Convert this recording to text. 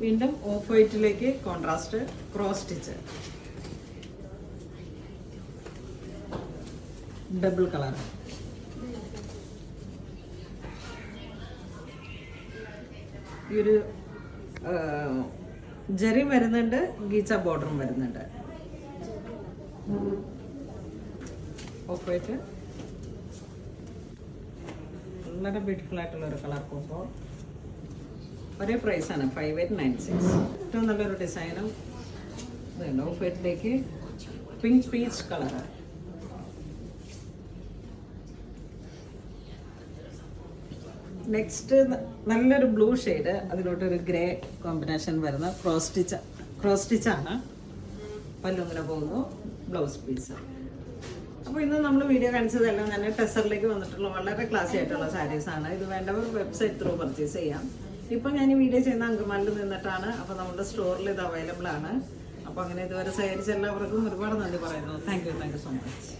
വീണ്ടും ഓഫ് വൈറ്റിലേക്ക് contrast cross stitch, double colour. ഈ ഒരു ജെറി വരുന്നുണ്ട്, ഗീച്ച ബോർഡറും വരുന്നുണ്ട്. ഓഫ് വൈറ്റ് വളരെ ബ്യൂട്ടിഫുൾ ആയിട്ടുള്ള ഒരു കളർ കോമ്പോ. ഒരേ പ്രൈസാണ് 5896. ഏറ്റവും നല്ലൊരു ഡിസൈനും ഇതുണ്ട്. ഓഫ് വൈറ്റിലേക്ക് പിങ്ക് പീച്ച് കളർ. നെക്സ്റ്റ് നല്ലൊരു ബ്ലൂ ഷെയ്ഡ്, അതിലോട്ടൊരു ഗ്രേ കോമ്പിനേഷൻ വരുന്ന ക്രോസ് സ്റ്റിച്ചാണ്. പല്ലുങ്ങനെ പോകുന്നു, ബ്ലൗസ് പീസ്. അപ്പോൾ ഇന്ന് നമ്മൾ വീഡിയോ കാണിച്ചതെല്ലാം തന്നെ ടെസറിലേക്ക് വന്നിട്ടുള്ള വളരെ ക്ലാസി ആയിട്ടുള്ള സാരീസാണ്. ഇത് വേണ്ടവർ വെബ്സൈറ്റ് ത്രൂ പർച്ചേസ് ചെയ്യാം. ഇപ്പോൾ ഞാൻ ഈ വീഡിയോ ചെയ്യുന്ന അങ്കമാലിൽ നിന്നിട്ടാണ്. അപ്പോൾ നമ്മുടെ സ്റ്റോറിൽ ഇത് അവൈലബിൾ ആണ്. അപ്പോൾ അങ്ങനെ ഇതുവരെ സഹകരിച്ച എല്ലാവർക്കും ഒരുപാട് നന്ദി പറയുന്നു. Thank you so much.